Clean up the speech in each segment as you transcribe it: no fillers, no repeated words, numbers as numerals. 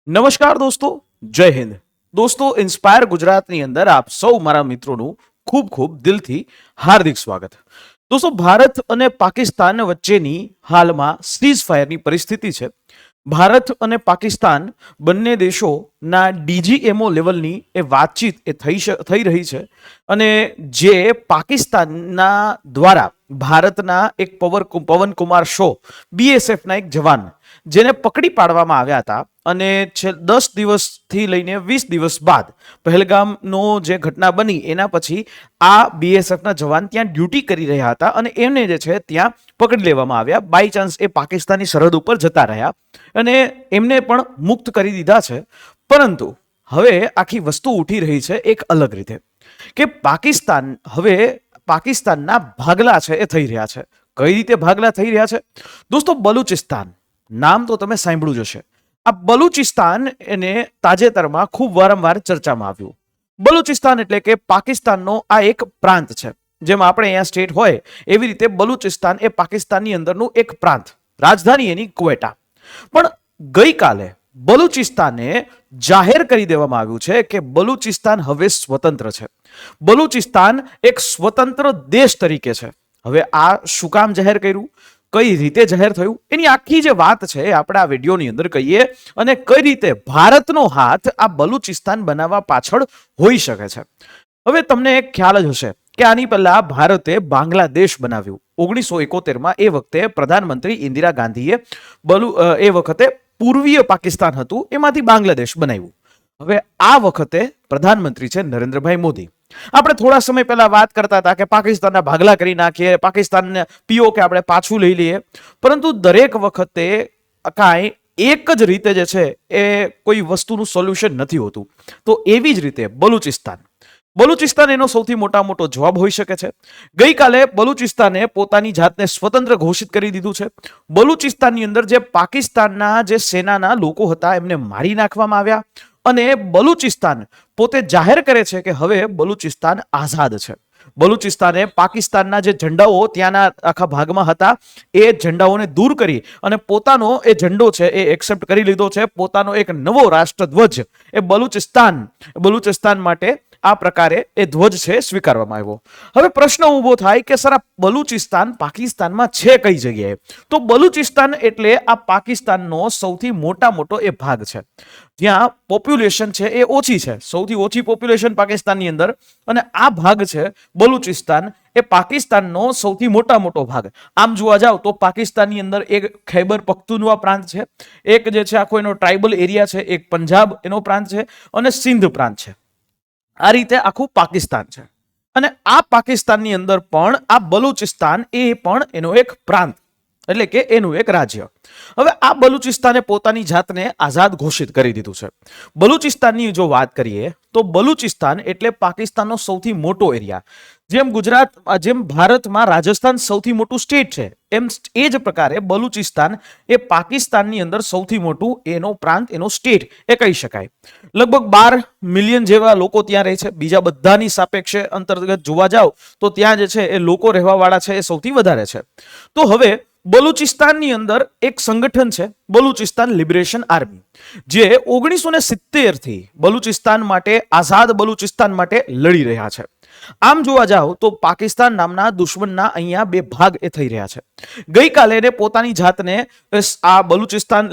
નમસ્કાર દોસ્તો, જય હિન્દ. દોસ્તો, ઇન્સ્પાયર ગુજરાતની અંદર આપ સૌ મારા મિત્રોનું ખૂબ ખૂબ દિલથી હાર્દિક સ્વાગત. દોસ્તો, ભારત અને પાકિસ્તાન વચ્ચેની હાલમાં સીઝ ફાયરની પરિસ્થિતિ છે. ભારત અને પાકિસ્તાન બંને દેશોના ડીજીએમઓ લેવલની એ વાતચીત થઈ રહી છે અને જે પાકિસ્તાનના દ્વારા ભારતના એક પવનકુમાર શો બીએસએફના એક જવાન જેને પકડી પાડવામાં આવ્યા હતા અને 10 દિવસથી લઈને 20 દિવસ બાદ પહેલગામનો જે ઘટના બની એના પછી આ બીએસએફના જવાન ત્યાં ડ્યુટી કરી રહ્યા હતા અને એમને જે છે ત્યાં પકડી લેવામાં આવ્યા. બાય ચાન્સ એ પાકિસ્તાની સરહદ ઉપર જતા રહ્યા અને એમને પણ મુક્ત કરી દીધા છે. પરંતુ હવે આખી વસ્તુ ઉઠી રહી છે એક અલગ રીતે કે પાકિસ્તાન હવે પાકિસ્તાનના ભાગલા છે એ થઈ રહ્યા છે. કઈ રીતે ભાગલા થઈ રહ્યા છે? દોસ્તો, બલુચિસ્તાન નામ તો તમે સાંભળ્યું જ હશે. આ બલુચિસ્તાન એને તાજેતરમાં ખૂબ વારંવાર ચર્ચામાં આવ્યું. બલુચિસ્તાન એટલે કે પાકિસ્તાનનો આ એક પ્રાંત છે. જેમ આપણે અહીંયા સ્ટેટ હોય એવી રીતે બલુચિસ્તાન એ પાકિસ્તાનની અંદરનું એક પ્રાંત, રાજધાની એની ક્વેટા. પણ ગઈકાલે બલુચિસ્તાને જાહેર કરી દેવામાં આવ્યું છે કે બલુચિસ્તાન હવે સ્વતંત્ર છે. બલુચિસ્તાન એક સ્વતંત્ર દેશ તરીકે છે. હવે આ શું કામ જાહેર કર્યું, કઈ રીતે જાહેર થયું, એની આખી જે વાત છે આપણે આ વિડીયોની અંદર કહીએ અને કઈ રીતે ભારતનો હાથ આ બલુચિસ્તાન બનાવવા પાછળ હોઈ શકે છે. હવે તમને એક ખ્યાલ જ હશે કે આની પહેલા ભારતે બાંગ્લાદેશ બનાવ્યું 1971માં. એ વખતે પ્રધાનમંત્રી ઇન્દિરા ગાંધીએ એ વખતે પૂર્વીય પાકિસ્તાન હતું એમાંથી બાંગ્લાદેશ બનાવ્યું. હવે આ વખતે પ્રધાનમંત્રી છે નરેન્દ્રભાઈ મોદી. આપણે થોડા સમય પહેલા વાત કરતા હતા કે પાકિસ્તાનના ભાગલા કરી નાખીએ, પાકિસ્તાનને પીઓ કે આપણે પાછું લઈ લઈએ, પરંતુ દરેક વખતે કાંઈ એક જ રીતે જે છે એ કોઈ વસ્તુનું સોલ્યુશન નથી હોતું. તો એવી જ રીતે બલુચિસ્તાન એનો સૌથી મોટો જવાબ હોઈ શકે છે. ગઈકાલે બલુચિસ્તાને પોતાની જાતને સ્વતંત્ર ઘોષિત કરી દીધું છે. બલુચિસ્તાનની અંદર જે પાકિસ્તાનના જે સેનાના લોકો હતા એમને મારી નાખવામાં આવ્યા અને બલુચિસ્તાન પોતે જાહેર કરે છે કે હવે બલુચિસ્તાન આઝાદ છે. બલુચિસ્તાને પાકિસ્તાનના જે ઝંડાઓ ત્યાંના આખા ભાગમાં હતા એ ઝંડાઓને દૂર કરી અને પોતાનો એ ઝંડો છે એ એક્સેપ્ટ કરી લીધો છે. પોતાનો એક નવો રાષ્ટ્રધ્વજ એ બલુચિસ્તાન માટે આ પ્રકારે એ ધ્વજ છે સ્વીકારવામાં આવ્યો. હવે પ્રશ્ન ઊભો થાય કે સર આ બલુચિસ્તાન પાકિસ્તાનમાં છે કઈ જગ્યાએ? તો બલુચિસ્તાન એટલે આ પાકિસ્તાનનો સૌથી મોટો એ ભાગ છે જ્યાં પોપ્યુલેશન છે એ ઓછી છે, સૌથી ઓછી પોપ્યુલેશન પાકિસ્તાનની અંદર. અને આ ભાગ છે બલુચિસ્તાન એ પાકિસ્તાનનો સૌથી મોટો ભાગ. આમ જોવા જાવ તો પાકિસ્તાનની અંદર એક ખૈબર પખ્તુનવા પ્રાંત છે, એક જે છે આખો એનો ટ્રાઇબલ એરિયા છે, એક પંજાબ એનો પ્રાંત છે અને સિંધ પ્રાંત છે. આ રીતે આખું પાકિસ્તાન છે અને આ પાકિસ્તાનની અંદર પણ આ બલુચિસ્તાન એ પણ એનો એક પ્રાંત એટલે કે એનું એક રાજ્ય. હવે આ બલુચિસ્તાને પોતાની જાતને આઝાદ ઘોષિત કરી દીધું છે. બલુચિસ્તાનની જો વાત કરીએ તો બલુચિસ્તાન એટલે પાકિસ્તાનનો સૌથી મોટો એરિયા. જેમ ભારતમાં રાજસ્થાન સૌથી મોટું સ્ટેટ છે એમ એ જ પ્રકારે બલુચિસ્તાન એ પાકિસ્તાનની અંદર સૌથી મોટું એનો પ્રાંત, એનો સ્ટેટ એ કહી શકાય. લગભગ 12 મિલિયન જેવા લોકો ત્યાં રહે છે. બીજા બધાની સાપેક્ષે અંતર્ગત જોવા જાવ તો ત્યાં જે છે એ લોકો રહેવા વાળા છે એ સૌથી વધારે છે. તો હવે બલુચિસ્તાનની અંદર એક સંગઠન છે બલુચિસ્તાન લિબરેશન આર્મી, જે 1970 થી બલુચિસ્તાન માટે, આઝાદ બલુચિસ્તાન માટે લડી રહ્યા છે. આમ જોવા જાવ તો પાકિસ્તાન નામના દુશ્મનના અહીંયા બે ભાગ એ થઈ રહ્યા છે. ગઈકાલે એને પોતાની જાતને આ બલુચિસ્તાન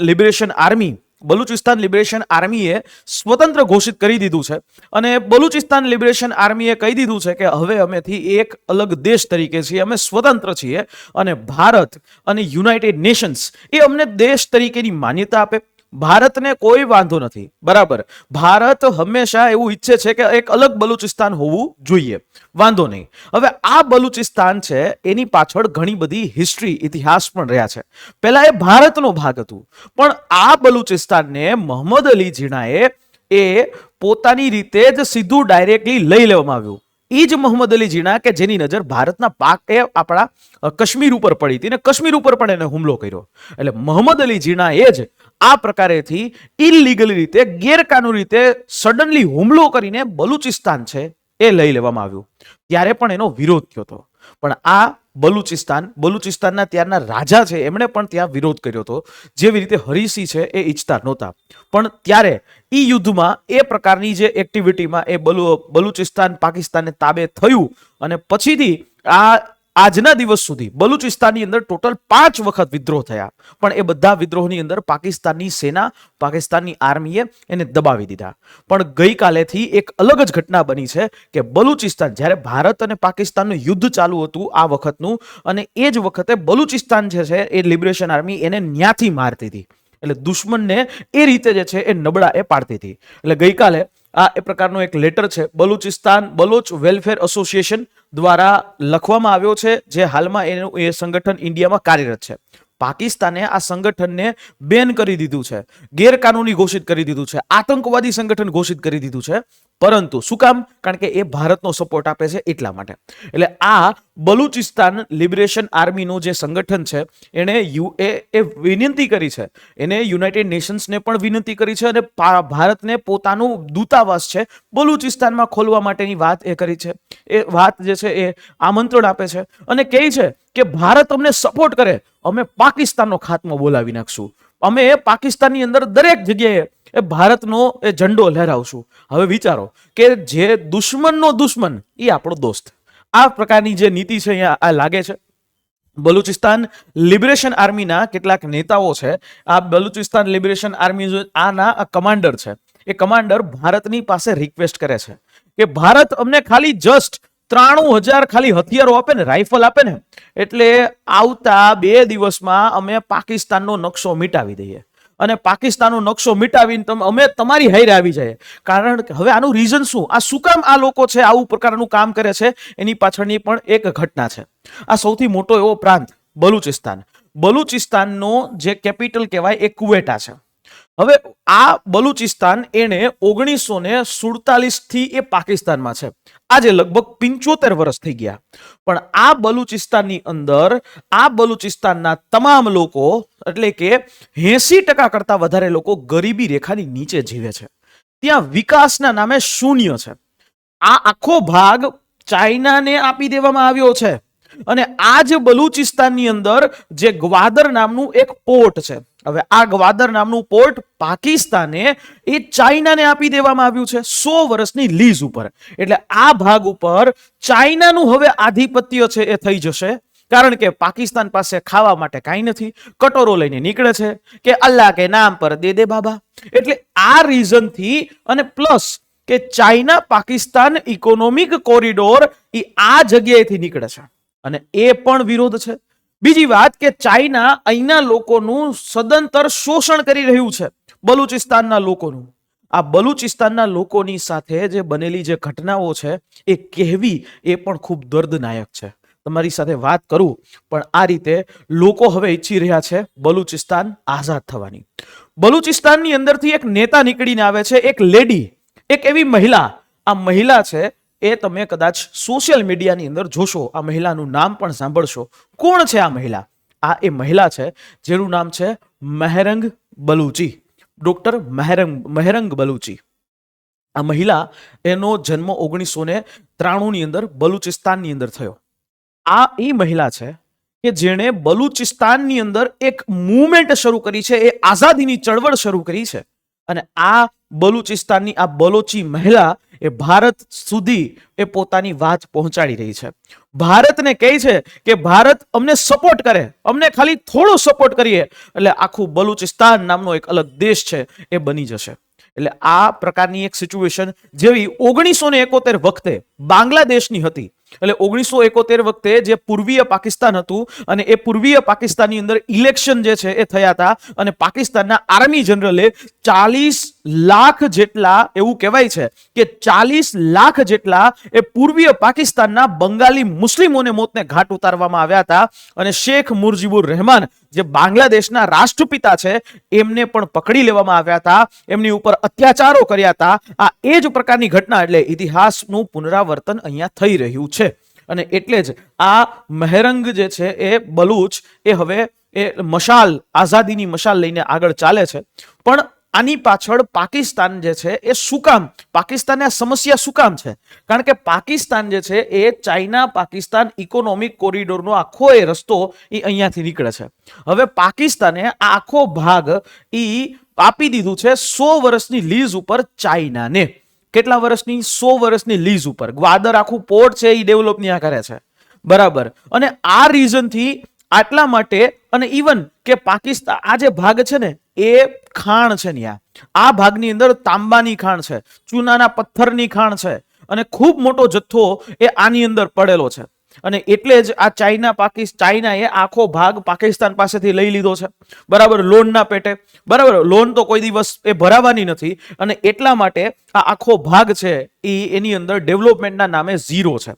લિબરેશન આર્મીએ સ્વતંત્ર ઘોષિત કરી દીધું છે અને બલુચિસ્તાન લિબરેશન આર્મીએ કહી દીધું છે કે હવે અમેથી એક અલગ દેશ તરીકે છીએ, અમે સ્વતંત્ર છીએ અને ભારત અને યુનાઇટેડ નેશન્સ એ અમને દેશ તરીકેની માન્યતા આપે. ભારતને કોઈ વાંધો નથી, બરાબર. ભારત હંમેશા એવું ઈચ્છે છે કે એક અલગ બલુચિસ્તાન હોવું જોઈએ, વાંધો નહીં. હવે આ બલુચિસ્તાન છે એની પાછળ ઘણી બધી હિસ્ટ્રી, ઇતિહાસ પણ રહ્યા છે. પહેલા એ ભારતનો ભાગ હતું પણ આ બલુચિસ્તાનને મોહમ્મદ અલી જીણાએ એ પોતાની રીતે જ સીધું ડાયરેક્ટલી લઈ લેવામાં આવ્યું. એ જ મોહમ્મદ અલી જીણા કે જેની નજર ભારતના આપણા કાશ્મીર ઉપર પડી હતી ને કાશ્મીર ઉપર પણ એને હુમલો કર્યો. એટલે મોહમ્મદ અલી જીણા એ જ આ પ્રકારેથી ઇલીગલી રીતે, ગેરકાનૂની રીતે સડનલી હુમલો કરીને બલુચિસ્તાન છે એ લઈ લેવામાં આવ્યું. ત્યારે પણ એનો વિરોધ થયો હતો. પણ આ બલુચિસ્તાનના ત્યારના રાજા છે એમણે પણ ત્યાં વિરોધ કર્યો હતો, જેવી રીતે હરીસિંહ છે એ ઈચ્છતા નહોતા. પણ ત્યારે એ યુદ્ધમાં એ પ્રકારની જે એક્ટિવિટીમાં એ બલુચિસ્તાન પાકિસ્તાનને તાબે થયું અને પછીથી આજના દિવસ સુધી બલુચિસ્તાનની અંદર ટોટલ 5 વખત વિદ્રોહ થયા, પણ એ બધા વિદ્રોહની અંદર પાકિસ્તાનની સેના, પાકિસ્તાનની આર્મીએ એને દબાવી દીધા. પણ ગઈકાલેથી એક અલગ જ ઘટના બની છે કે બલુચિસ્તાન, જ્યારે ભારત અને પાકિસ્તાનનું યુદ્ધ ચાલુ હતું આ વખતનું, અને એ જ વખતે બલુચિસ્તાન જે છે એ લિબરેશન આર્મી એને ન્યાથી મારતી હતી. એટલે દુશ્મનને એ રીતે જે છે એ નબળા એ પાડતી હતી. એટલે ગઈકાલે આ એ પ્રકારનો એક લેટર છે બલુચિસ્તાન બલોચ વેલફેર એસોસિએશન દ્વારા લખવામાં આવ્યો છે, જે હાલમાં એનું એ સંગઠન ઇન્ડિયામાં કાર્યરત છે. પાકિસ્તાને આ સંગઠનને બેન કરી દીધું છે, ગેરકાનૂની ઘોષિત કરી દીધું છે, આતંકવાદી સંગઠન ઘોષિત કરી દીધું છે. પરંતુ શું કામ? કારણ કે એ ભારતનો સપોર્ટ આપે છે એટલા માટે. એટલે આ બલુચિસ્તાન લિબરેશન આર્મીનું જે સંગઠન છે એને વિનંતી કરી છે, એને યુનાઇટેડ નેશન્સને પણ વિનંતી કરી છે, અને ભારતને પોતાનું દૂતાવાસ છે બલુચિસ્તાનમાં ખોલવા માટેની વાત એ કરી છે. એ વાત જે છે એ આમંત્રણ આપે છે અને કહે છે કે ભારત અમને સપોર્ટ કરે, અમે પાકિસ્તાનનો ખાત્મો બોલાવી નાખશું, અમે પાકિસ્તાનની અંદર દરેક જગ્યાએ એ ભારતનો એ ઝંડો લહેરાવશું. હવે વિચારો કે જે દુશ્મનનો દુશ્મન એ આપણો દોસ્ત. આ પ્રકારની જે નીતિ છે અહીંયા આ લાગે છે. બલુચિસ્તાન લિબરેશન આર્મીના કેટલાક નેતાઓ છે, આ બલુચિસ્તાન લિબરેશન આર્મી આના કમાન્ડર છે, એ કમાન્ડર ભારતની પાસે રિક્વેસ્ટ કરે છે કે ભારત અમને ખાલી જસ્ટ 93,000 ખાલી હથિયારો આપે ને, રાઇફલ આપે ને, એટલે આવતા 2 દિવસમાં અમે પાકિસ્તાનનો નકશો મિટાવી દઈએ, અને પાકિસ્તાનનો નકશો મિટાવીને અમે તમારી હારે આવી જાય. કારણ કે હવે આનું રીઝન શું, આ શું કામ આ લોકો છે આવું પ્રકારનું કામ કરે છે, એની પાછળની પણ એક ઘટના છે. આ સૌથી મોટો એવો પ્રાંત બલુચિસ્તાનનો જે કેપિટલ કહેવાય એ કુવેટા છે. હવે આ બલુચિસ્તાન એને 1947 થી એ પાકિસ્તાનમાં છે, આજે લગભગ 75 વર્ષ થઈ ગયા. પણ આ બલુચિસ્તાનની અંદર આ બલુચિસ્તાનના તમામ લોકો, એટલે કે 80% કરતા વધારે લોકો ગરીબી રેખાની નીચે જીવે છે. ત્યાં વિકાસના નામે શૂન્ય છે. આ આખો ભાગ ચાઇનાને આપી દેવામાં આવ્યો છે. અને આ જે બલુચિસ્તાનની અંદર જે ગ્વાદર નામનું એક પોર્ટ છે, હવે આ ગ્વાદર નામનું પોર્ટ પાકિસ્તાને એ ચાઇનાને આપી દેવામાં આવ્યું છે 100 વર્ષની લીઝ ઉપર. એટલે આ ભાગ ઉપર ચાઇનાનું હવે આધિપત્ય છે એ થઈ જશે, કારણ કે પાકિસ્તાન પાસે ખાવા માટે કાંઈ નથી, કટોરો લઈને નીકળે છે કે અલ્લાહ કે નામ પર દે દે બાબા. એટલે આ રીઝનથી, અને પ્લસ કે ચાઇના પાકિસ્તાન ઇકોનોમિક કોરિડોર એ આ જગ્યાએથી નીકળે છે અને એ પણ વિરોધ છે. બીજી વાત કે ચાઇના અહીંના લોકોનું સદંતર શોષણ કરી રહ્યું છે, બલુચિસ્તાનના લોકોનું. આ બલુચિસ્તાનના લોકોની સાથે જે બનેલી જે ઘટનાઓ છે એ કહેવી એ પણ ખૂબ દર્દનાયક છે. તમારી સાથે વાત કરું, પણ આ રીતે લોકો હવે ઈચ્છી રહ્યા છે બલુચિસ્તાન આઝાદ થવાની. બલુચિસ્તાનની અંદરથી એક નેતા નીકળીને આવે છે, એક લેડી, એક એવી મહિલા. આ મહિલા છે એ તમે કદાચ સોશિયલ મીડિયાની અંદર જોશો, આ મહિલાનું નામ પણ સાંભળશો. કોણ છે આ મહિલા? આ એ મહિલા છે જેનું નામ છે મહેરંગ બલુચી, ડોક્ટર મહેરંગ બલુચી. આ મહિલા, એનો જન્મ 1993 ની અંદર બલુચિસ્તાનની અંદર થયો. આ એ મહિલા છે કે જેણે બલુચિસ્તાનની અંદર એક મૂવમેન્ટ શરૂ કરી છે, એ આઝાદીની ચળવળ શરૂ કરી છે. અને આ બલુચિસ્તાનની આ બલોચી મહિલા એ ભારત સુધી એ પોતાની વાત પહોંચાડી રહી છે. ભારતને કહે છે કે ભારત અમને સપોર્ટ કરે, અમને ખાલી થોડો સપોર્ટ કરીએ એટલે આખું બલુચિસ્તાન નામનો એક અલગ દેશ છે એ બની જશે. એટલે આ પ્રકારની એક સિચ્યુએશન જેવી 1971 વખતે બાંગ્લાદેશની હતી. એટલે 1971 વખતે જે પૂર્વીય પાકિસ્તાન હતું, અને એ પૂર્વીય પાકિસ્તાનની અંદર ઇલેક્શન જે છે એ થયા હતા, અને પાકિસ્તાનના આર્મી જનરલે 40 લાખ જેટલા, એવું કહેવાય છે કે 40 લાખ જેટલા એ પૂર્વીય પાકિસ્તાનના બંગાળી મુસ્લિમોને મોતને ઘાટ ઉતારવામાં આવ્યા હતા. અને શેખ મુજીબુર રહેમાન, જે બાંગ્લાદેશના રાષ્ટ્રપિતા છે, એમને પણ પકડી લેવામાં આવ્યા હતા, એમની ઉપર અત્યાચારો કર્યા હતા. આ એ જ પ્રકારની ઘટના, એટલે ઇતિહાસનું પુનરાવર્તન અહીંયા થઈ રહ્યું છે. અને એટલે જ આ મહેરંગ જે છે એ બલુચ એ હવે એ મશાલ, આઝાદીની મશાલ લઈને આગળ ચાલે છે. પણ આની પાછળ પાકિસ્તાન જે છે એ શું કામ, પાકિસ્તાનને આ સમસ્યા શું કામ છે? કારણ કે પાકિસ્તાન જે છે એ ચાઇના પાકિસ્તાન ઇકોનોમિક કોરિડોરનો આખો એ રસ્તો એ અહીંયાથી નીકળે છે. હવે પાકિસ્તાને આ આખો ભાગ આપી દીધું છે 100 વર્ષની લીઝ ઉપર ચાઇનાને. કેટલા વર્ષની? 100 વર્ષની લીઝ ઉપર. ગ્વાદર આખું પોર્ટ છે એ ડેવલપ ન્યા કરે છે, બરાબર. અને આ રીઝનથી આટલા માટે, અને ઇવન કે પાકિસ્તાન આ જે ભાગ છે ને એ ખાણ છે ન્યા, આ ભાગની અંદર તાંબાની ખાણ છે, ચૂનાના પથ્થરની ખાણ છે, અને ખૂબ મોટો જથ્થો એ આની અંદર પડેલો છે. અને એટલે જ આ ચાઇનાએ આખો ભાગ પાકિસ્તાન પાસેથી લઈ લીધો છે, બરાબર, લોનના પેટે, બરાબર. લોન તો કોઈ દિવસ એ ભરાવાની નથી, અને એટલા માટે આ આખો ભાગ છે એની અંદર ડેવલપમેન્ટના નામે ઝીરો છે,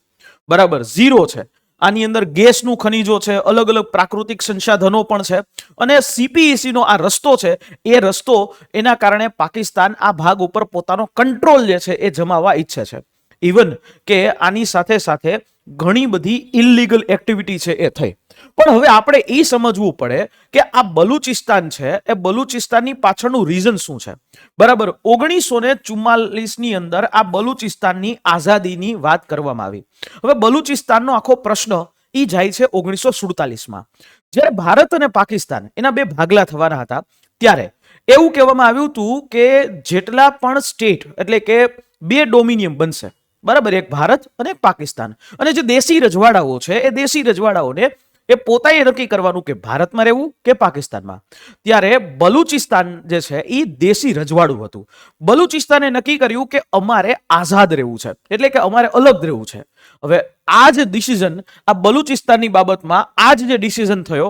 બરાબર, ઝીરો છે. આની અંદર ગેસનું ખનીજો છે, અલગ અલગ પ્રાકૃતિક સંસાધનો પણ છે, અને CPEC નો આ રસ્તો છે એ રસ્તો એના કારણે પાકિસ્તાન આ ભાગ ઉપર પોતાનો કંટ્રોલ જે છે એ જમાવવા ઈચ્છે છે. ઇવન કે આની સાથે સાથે ઘણી બધી ઇલીગલ એક્ટિવિટી છે એ થઈ. પણ હવે આપણે એ સમજવું પડે કે આ બલુચિસ્તાન છે એ બલુચિસ્તાનની પાછળનું રીઝન શું છે, બરાબર. 1944 ની અંદર આ બલુચિસ્તાનની આઝાદીની વાત કરવામાં આવી. હવે બલુચિસ્તાનનો આખો પ્રશ્ન ઈ જાય છે 1947માં, જ્યારે ભારત અને પાકિસ્તાન એના બે ભાગલા થવાના હતા. ત્યારે એવું કહેવામાં આવ્યું હતું કે જેટલા પણ સ્ટેટ, એટલે કે બે ડોમિનિયન બનશે, બરાબર, એક ભારત અને એક પાકિસ્તાન. અને જે દેશી રજવાડાઓ છે એ દેશી રજવાડાઓને એ પોતાએ નક્કી કરવાનું કે ભારતમાં રહેવું કે પાકિસ્તાનમાં. ત્યારે બલુચિસ્તાન જે છે એ દેશી રજવાડું હતું. બલુચિસ્તાને નક્કી કર્યું કે અમારે આઝાદ રહેવું છે, એટલે કે અમારે અલગ રહેવું છે. હવે આ જ ડિસિઝન આ બલુચિસ્તાનની બાબતમાં આ જે ડિસિઝન થયો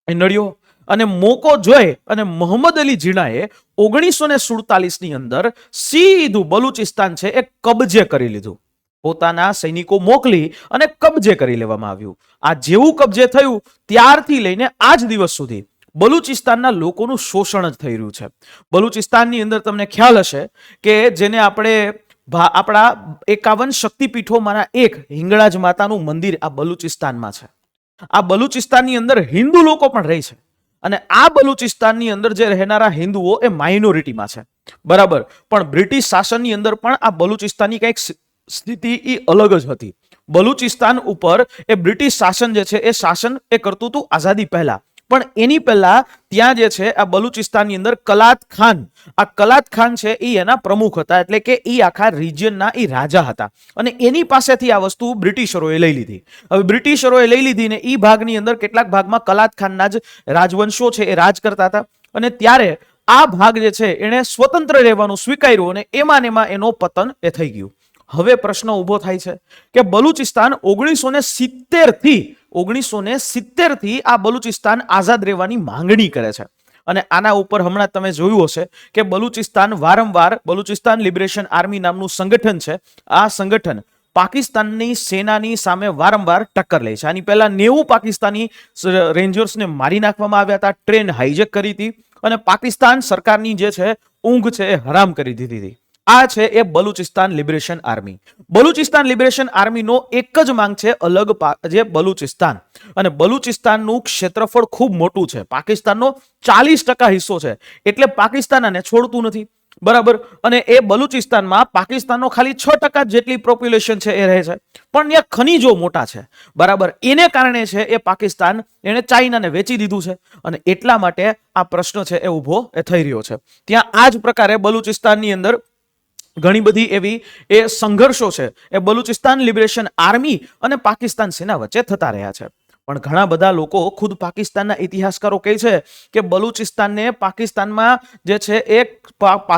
એ નડ્યો, અને મોકો જોઈ અને મોહમ્મદ અલી જીણાએ 1947 ની અંદર સીધું બલુચિસ્તાન છે એ કબજે કરી લીધું. પોતાના સૈનિકો મોકલી અને કબજે કરી લેવામાં આવ્યું. આ જેવું કબજે થયું ત્યારથી લઈને આજ દિવસ સુધી બલુચિસ્તાનના લોકોનું શોષણ જ થઈ રહ્યું છે. બલુચિસ્તાનની અંદર તમને ખ્યાલ હશે કે જેને આપણે આપણા 51 શક્તિપીઠોમાંના એક હિંગળાજ માતાનું મંદિર આ બલુચિસ્તાનમાં છે. આ બલુચિસ્તાનની અંદર હિન્દુ લોકો પણ રહે છે, અને આ બલુચિસ્તાનની અંદર જે રહેનારા હિન્દુઓ એ માઇનોરિટીમાં છે, બરાબર. પણ બ્રિટિશ શાસનની અંદર પણ આ બલુચિસ્તાનની કંઈક સ્થિતિ એ અલગ જ હતી. બલુચિસ્તાન ઉપર એ બ્રિટિશ શાસન જે છે એ શાસન એ કરતું હતું આઝાદી પહેલા. પણ એની પહેલા ત્યાં જે છે આ બલુચિસ્તાનની અંદર કલાત ખાન, આ કલાત ખાન છે એ એના પ્રમુખ હતા, એટલે કે એ આખા રિજિયનના એ રાજા હતા. અને એની પાસેથી આ વસ્તુ બ્રિટિશરોએ લઈ લીધી. હવે બ્રિટિશરોએ લઈ લીધી ને એ ભાગની અંદર કેટલાક ભાગમાં કલાત ખાનના જ રાજવંશો છે એ રાજ કરતા હતા. અને ત્યારે આ ભાગ જે છે એને સ્વતંત્ર રહેવાનું સ્વીકાર્યું, અને એમાં ને એમાં એનો પતન એ થઈ ગયું. હવે પ્રશ્ન ઉભો થાય છે કે બલુચિસ્તાન 1970 થી આ બલુચિસ્તાન આઝાદ રહેવાની માંગણી કરે છે. અને આના ઉપર હમણાં તમે જોયું હશે કે બલુચિસ્તાન વારંવાર બલુચિસ્તાન લિબરેશન આર્મી નામનું સંગઠન છે, આ સંગઠન પાકિસ્તાનની સેનાની સામે વારંવાર ટક્કર લે છે. આની પહેલા 90 પાકિસ્તાની રેન્જર્સને મારી નાખવામાં આવ્યા હતા, ટ્રેન હાઈજેક કરી હતી, અને પાકિસ્તાન સરકારની જે છે ઊંઘ છે એ હરામ કરી દીધી હતી. આ છે એ Balochistan liberation army. Balochistan liberation આર્મીનો એક જ માંગ છે અલગ જે બલુચિસ્તાન. અને બલુચિસ્તાનનું ક્ષેત્રફળ ખૂબ મોટું છે, પાકિસ્તાનનો 40% હિસ્સો છે, એટલે પાકિસ્તાન આને છોડતું નથી, બરાબર. અને એ બલુચિસ્તાનમાં પાકિસ્તાનનો ખાલી 6% જેટલી પોપ્યુલેશન છે એ રહે છે, પણ ત્યાં ખનીજો મોટા છે, બરાબર. એને કારણે છે એ પાકિસ્તાન એને ચાઇનાને વેચી દીધું છે, અને એટલા માટે આ પ્રશ્ન છે એ ઉભો થઈ રહ્યો છે. ત્યાં આ જ પ્રકારે બલુચિસ્તાનની અંદર ઘણી બધી એવી એ સંઘર્ષો છે એ બલુચિસ્તાન લિબરેશન આર્મી અને પાકિસ્તાન સેના વચ્ચે થતા રહ્યા છે. પણ ઘણા બધા લોકો, ખુદ પાકિસ્તાનના ઇતિહાસકારો કહે છે કે બલુચિસ્તાનને પાકિસ્તાનમાં જે છે એ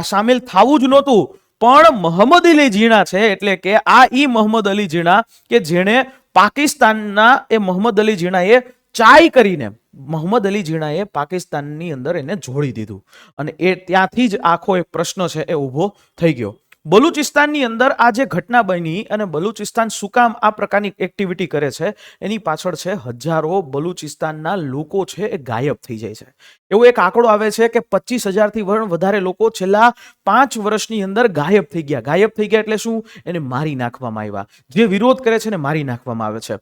સામેલ થવું જ નહોતું, પણ મોહમ્મદ અલી જીણા છે, એટલે કે આ મોહમ્મદ અલી જીણા કે જેણે પાકિસ્તાનના એ મોહમ્મદ અલી જીણાએ ચાય કરીને મોહમ્મદ અલી જીણાએ પાકિસ્તાનની અંદર એને જોડી દીધું, અને એ ત્યાંથી જ આખો એક પ્રશ્ન છે એ ઊભો થઈ ગયો. બલુચિસ્તાનની અંદર આ જે ઘટના બની અને બલુચિસ્તાન શું કામ આ પ્રકારની એક્ટિવિટી કરે છે એની પાછળ છે હજારો બલુચિસ્તાનના લોકો છે એ ગાયબ થઈ જાય છે. એવો એક આંકડો આવે છે કે 25,000 થી વધારે લોકો છેલ્લા 5 વર્ષની અંદર ગાયબ થઈ ગયા. ગાયબ થઈ ગયા એટલે શું? એને મારી નાખવામાં આવ્યા. જે વિરોધ કરે છે એને મારી નાખવામાં આવે છે.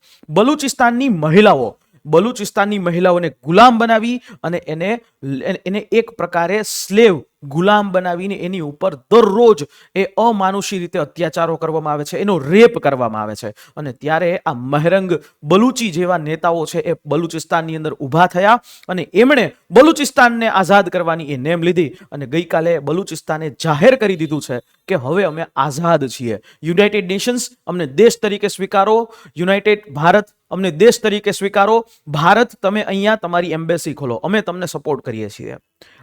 બલુચિસ્તાનની મહિલાઓને ગુલામ બનાવી અને એને એક પ્રકારે સ્લેવ ગુલામ બનાવીને એની ઉપર દરરોજ એ અમાનુષી રીતે અત્યાચારો કરવામાં આવે છે, એનો રેપ કરવામાં આવે છે. અને ત્યારે આ મહેરંગ બલુચી જેવા નેતાઓ છે એ બલુચિસ્તાનની અંદર ઊભા થયા અને એમણે બલુચિસ્તાનને આઝાદ કરવાની એ નેમ લીધી અને ગઈકાલે બલુચિસ્તાને જાહેર કરી દીધું છે કે હવે અમે આઝાદ છીએ. યુનાઇટેડ નેશન્સ અમને દેશ તરીકે સ્વીકારો, યુનાઇટેડ ભારત અમને દેશ તરીકે સ્વીકારો, ભારત તમે અહીંયા તમારી એમ્બેસી ખોલો, અમે તમને સપોર્ટ કરીએ છીએ.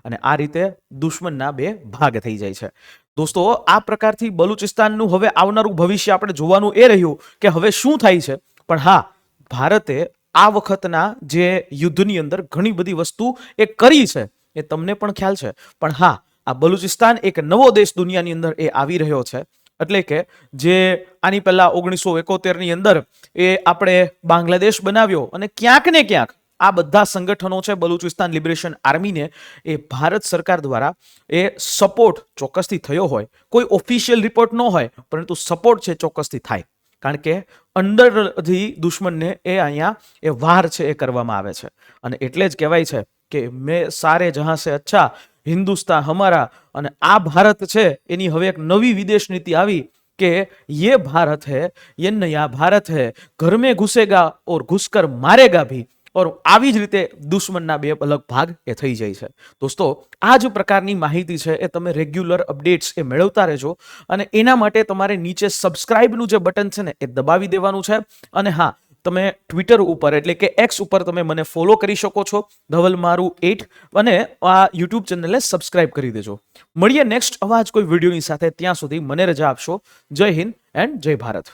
અને આ રીતે દુશ્મનના બે ભાગ થઈ જાય છે. દોસ્તો, આ પ્રકારથી બલુચિસ્તાનનું હવે આવનારું ભવિષ્ય આપણે જોવાનું એ રહ્યું કે હવે શું થાય છે. પણ હા, ભારતે આ વખતના જે યુદ્ધની અંદર ઘણી બધી વસ્તુ એ કરી છે એ તમને પણ ખ્યાલ છે. પણ હા, આ બલુચિસ્તાન એક નવો દેશ દુનિયાની અંદર એ આવી રહ્યો છે. એટલે કે જે આની પહેલા 1971ની અંદર એ આપણે બાંગ્લાદેશ બનાવ્યો અને ક્યાંક ને ક્યાંક આ બધા સંગઠનો છે બલુચિસ્તાન લિબરેશન આર્મીને એ ભારત સરકાર દ્વારા એ સપોર્ટ ચોક્કસથી થયો હોય. કોઈ ઓફિશિયલ રિપોર્ટ ન હોય, પરંતુ સપોર્ટ છે ચોક્કસથી થાય. કારણ કે અંદરથી દુશ્મનને એ અહીંયા એ વાર છે એ કરવામાં આવે છે. અને એટલે જ કહેવાય છે કે મેં સારે જહાં સે અચ્છા હિન્દુસ્તાન હમારા. અને આ ભારત છે એની હવે એક નવી વિદેશ નીતિ આવી કે ये भारत है, ये नया भारत है, घर में घुसेगा और घुसकर मारेगा भी. और આવી જ રીતે દુશ્મનના બે અલગ ભાગ એ થઈ જાય છે. દોસ્તો, આ જ પ્રકારની માહિતી છે એ તમે રેગ્યુલર અપડેટ્સ એ મેળવતા રહેજો. અને એના માટે તમારે નીચે સબસ્ક્રાઇબનું જે બટન છે ને એ દબાવી દેવાનું છે. અને હા, તમે ટ્વિટર ઉપર એટલે કે એક્સ ઉપર તમે મને ફોલો કરી શકો છો, ધવલ મારું 8. અને આ યુટ્યુબ ચેનલને સબસ્ક્રાઇબ કરી દેજો. મળીએ નેક્સ્ટ આવા જ કોઈ વિડીયોની સાથે. ત્યાં સુધી મને રજા આપશો. જય હિન્દ એન્ડ જય ભારત.